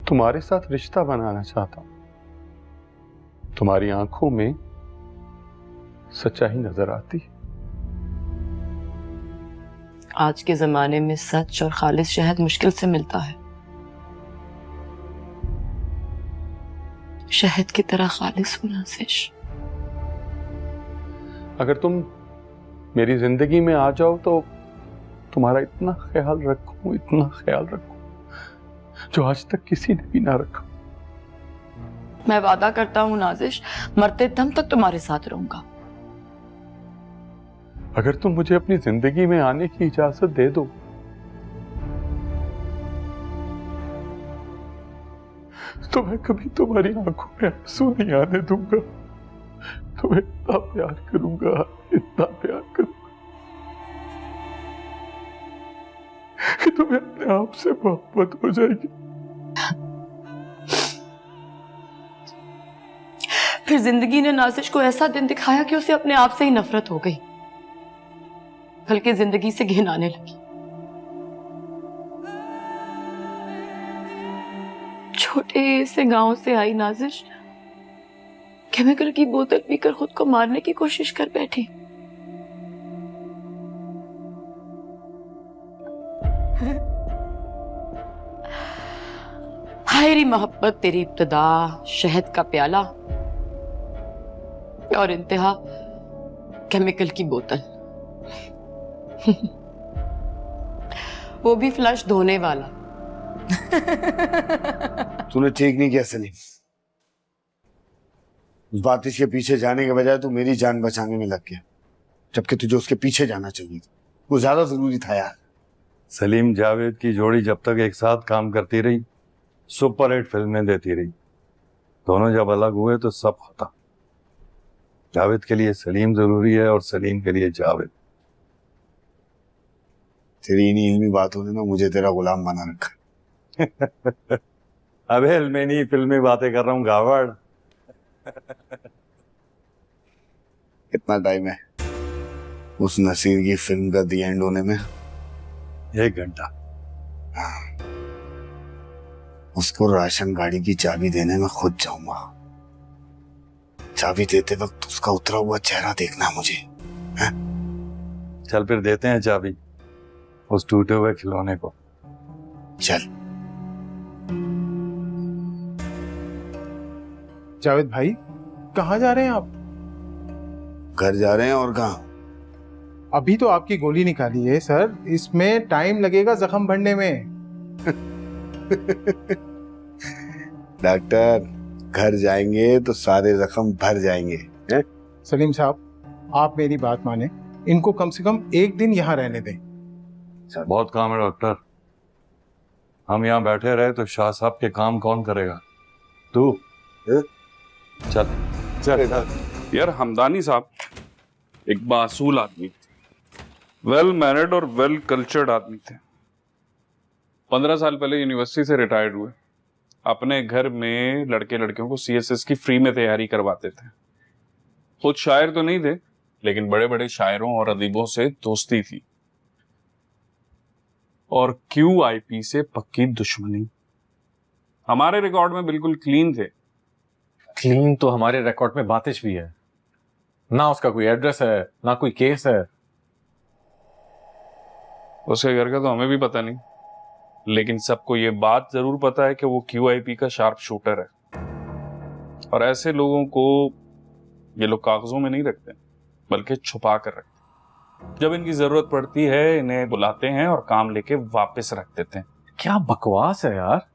तुम्हारे साथ रिश्ता बनाना चाहता हूं। तुम्हारी आंखों में सच्चाई नजर आती है। आज के जमाने में सच और खालिस शहद मुश्किल से मिलता है। शहद की तरह खालिस हो नाज़िश। अगर तुम मेरी जिंदगी में आ जाओ तो तुम्हारा इतना ख्याल रखूं जो आज तक किसी ने भी ना रखा। मैं वादा करता हूं नाज़िश, मरते दम तक तुम्हारे साथ रहूंगा। अगर तुम मुझे अपनी जिंदगी में आने की इजाजत दे दो तो मैं कभी तुम्हारी आंखों में आंसू नहीं आने दूंगा। तुम्हें इतना प्यार करूंगा कि तुम्हें अपने आप से मोहब्बत हो जाएगी। फिर जिंदगी ने नाज़िश को ऐसा दिन दिखाया कि उसे अपने आप से ही नफरत हो गई, बल्कि जिंदगी से घिन आने लगी। छोटे से गांव से आई नाज़िश केमिकल की बोतल पीकर खुद को मारने की कोशिश कर बैठी। हायरी मोहब्बत, तेरी इब्तिदा शहद का प्याला और इंतहा केमिकल की बोतल। वो भी फ्लश धोने वाला। तूने ठीक नहीं किया सलीम। उस बातिश के पीछे जाने के बजाय तू मेरी जान बचाने में लग गया, जबकि तुझे उसके पीछे जाना चाहिए था। वो ज्यादा जरूरी था यार। सलीम जावेद की जोड़ी जब तक एक साथ काम करती रही, सुपर हिट फिल्में देती रही। दोनों जब अलग हुए तो सब खत्म। जावेद के लिए सलीम जरूरी है और सलीम के लिए जावेद। तेरी इन्हीं इल्मी बातों ने ना मुझे तेरा गुलाम बना रखा। अबे मैं नहीं फिल्मी बातें कर रहा हूँ गावड़। कितना टाइम है उस नसीर की फिल्म का दी एंड होने में? 1 घंटा। हाँ। उसको राशन गाड़ी की चाबी देने में खुद जाऊंगा। चाबी देते वक्त उसका उतरा हुआ चेहरा देखना मुझे। है? चल फिर देते हैं चाबी उस टूटे हुए खिलौने को। चल। जावेद भाई, कहाँ जा रहे हैं आप? घर जा रहे हैं और कहाँ? अभी तो आपकी गोली निकाली है सर, इसमें टाइम लगेगा जख्म भरने में। डॉक्टर, घर जाएंगे तो सारे जख्म भर जाएंगे। है? सलीम साहब, आप मेरी बात माने, इनको कम से कम 1 दिन यहाँ रहने दें। बहुत काम है डॉक्टर। हम यहाँ बैठे रहे तो शाह साहब के काम कौन करेगा? तू चल चल। यार हमदानी साहब एक बासूल आदमी थे, वेल मैनर्ड और वेल कल्चर्ड आदमी थे। 15 साल पहले यूनिवर्सिटी से रिटायर्ड हुए। अपने घर में लड़के लड़कियों को सीएसएस की फ्री में तैयारी करवाते थे। खुद शायर तो नहीं थे, लेकिन बड़े बड़े शायरों और अदीबों से दोस्ती थी और क्यूआईपी से पक्की दुश्मनी। हमारे रिकॉर्ड में बिल्कुल क्लीन थे। क्लीन तो हमारे रिकॉर्ड में बातिश भी है ना। उसका कोई एड्रेस है ना कोई केस है। उसके घर का तो हमें भी पता नहीं, लेकिन सबको ये बात जरूर पता है कि वो क्यूआईपी का शार्प शूटर है। और ऐसे लोगों को ये लोग कागजों में नहीं रखते, बल्कि छुपा कर रखते। जब इनकी जरूरत पड़ती है इन्हें बुलाते हैं और काम लेके वापस रख देते हैं। क्या बकवास है यार।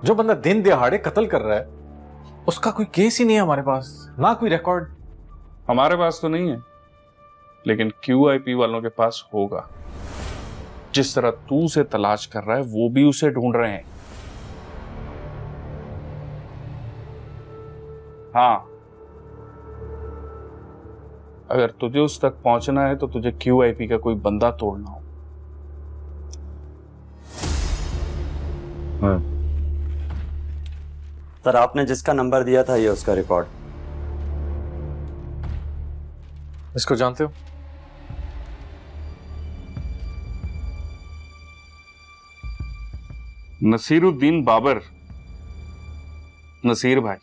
जो बंदा दिन दिहाड़े कत्ल कर रहा है उसका कोई केस ही नहीं है हमारे पास, ना कोई रिकॉर्ड। हमारे पास तो नहीं है, लेकिन क्यूआईपी वालों के पास होगा। जिस तरह तू उसे तलाश कर रहा है वो भी उसे ढूंढ रहे हैं। हाँ, अगर तुझे उस तक पहुंचना है तो तुझे क्यूआईपी का कोई बंदा तोड़ना हो। सर, आपने जिसका नंबर दिया था ये उसका रिकॉर्ड। इसको जानते हो? नसीरुद्दीन बाबर नसीर भाई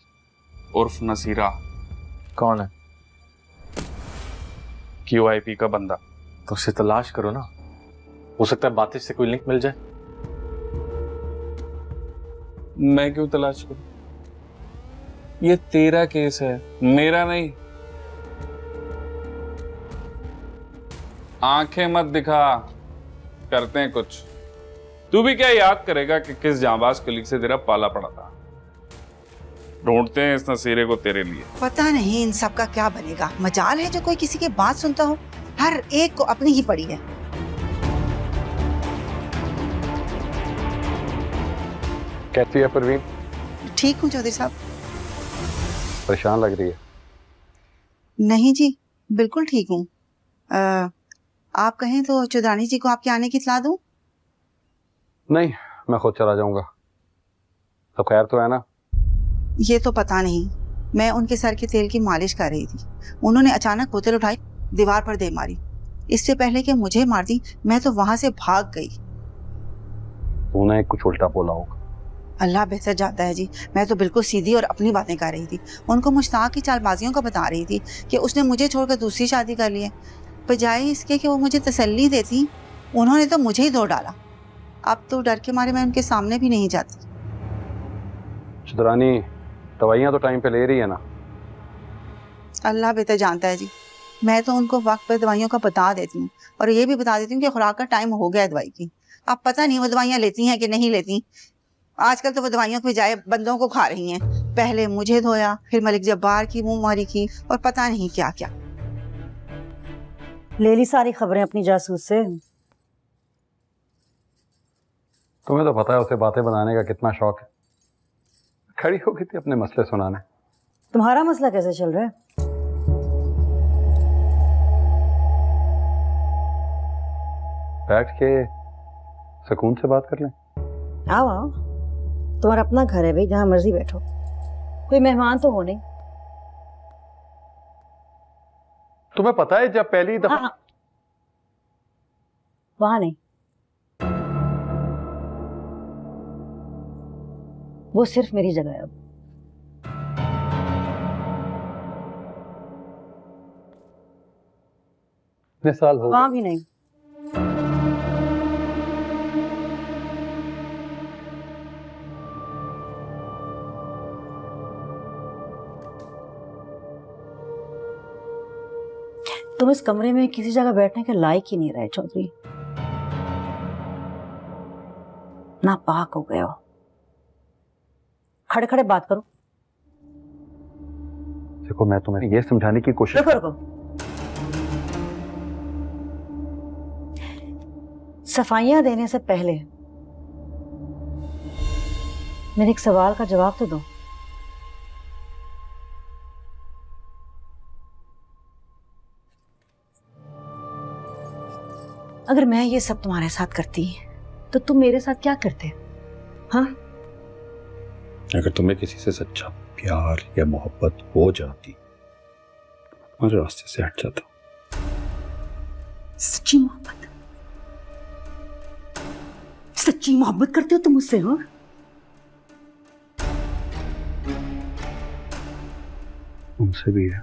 उर्फ नसीरा, कौन है? QIP का बंदा। तो उसे तलाश करो ना, हो सकता है बातिश से कोई लिंक मिल जाए। मैं क्यों तलाश करूं? ये तेरा केस है, मेरा नहीं। आंखें मत दिखा, करते हैं कुछ। तू भी क्या याद करेगा कि किस जांबाज कलीग से तेरा पाला पड़ा था। ढूंढते हैं इस नसीरे को तेरे लिए। पता नहीं इन सब का क्या बनेगा। मजाल है जो कोई किसी की बात सुनता हो। हर एक को अपनी ही पड़ी है। कैसी है परवीन? ठीक हूँ चौधरी साहब। परेशान लग रही है। नहीं जी, बिल्कुल ठीक हूँ। आप कहें तो चौधरानी जी को आपके आने की इत्तला दूं? नहीं, मैं खुद चला जाऊंगा। सब खैर तो है ना? ये तो पता नहीं। मैं उनके सर के तेल की मालिश कर रही थी, उन्होंने अचानक बोतल उठाई, दीवार पर दे मारी। इससे पहले कि मुझे मार दी, मैं तो वहां से भाग गई। तूने कुछ उल्टा बोला होगा। अल्लाह बेहतर जानता है जी। मैं तो बिल्कुल सीधी और अपनी बातें कर रही थी। उनको मुश्ताक की चालबाजियों का बता रही थी कि उसने मुझे छोड़कर दूसरी शादी कर ली है। बजाय इसके कि वो मुझे तसल्ली देती, उन्होंने तो मुझे ही धो डाला। अब तो डर के मारे मैं उनके सामने भी नहीं जाती। चौधरानी, दवाइयाँ तो टाइम पे ले रही है ना? अल्लाह बेहतर जानता है जी। मैं तो उनको वक्त पर दवाइयों का बता देती हूँ और ये भी बता देती हूँ कि खुराक का टाइम हो गया है दवाई की। अब पता नहीं वो दवाइयाँ लेती हैं कि नहीं लेती। आजकल तो वो दवाइयों के बजाय बंदों को खा रही हैं। पहले मुझे धोया, फिर मलिक जब्बार की मुंहमारी की और पता नहीं क्या क्या। ले ली सारी खबरें अपनी जासूस से। तुम्हें तो पता है उसे बातें बनाने का कितना शौक है। खड़ी हो गई थी अपने मसले सुनाने। तुम्हारा मसला कैसे चल रहा है? बैठ के सुकून से बात कर लें। आओ आओ, तुम्हारा अपना घर है भाई, जहां मर्जी बैठो। कोई मेहमान तो हो नहीं। तुम्हें पता है जब पहली दफा हाँ। वहां नहीं, वो सिर्फ मेरी जगह है। अब इतने साल हो वहां भी नहीं। तुम इस कमरे में किसी जगह बैठने के लायक ही नहीं रहे चौधरी। नापाक हो गए हो। खड़े खड़े बात करो। देखो, मैं तुम्हें ये समझाने की कोशिश रुको रुको। सफाइयां देने से पहले मेरे एक सवाल का जवाब तो दो। अगर मैं ये सब तुम्हारे साथ करती तो तुम मेरे साथ क्या करते? हाँ, अगर तुम्हें किसी से सच्चा प्यार या मोहब्बत हो जाती, तुम्हारे रास्ते से हट जाता। सच्ची मोहब्बत? सच्ची मोहब्बत करते हो तुम मुझसे? हाँ, उनसे भी है।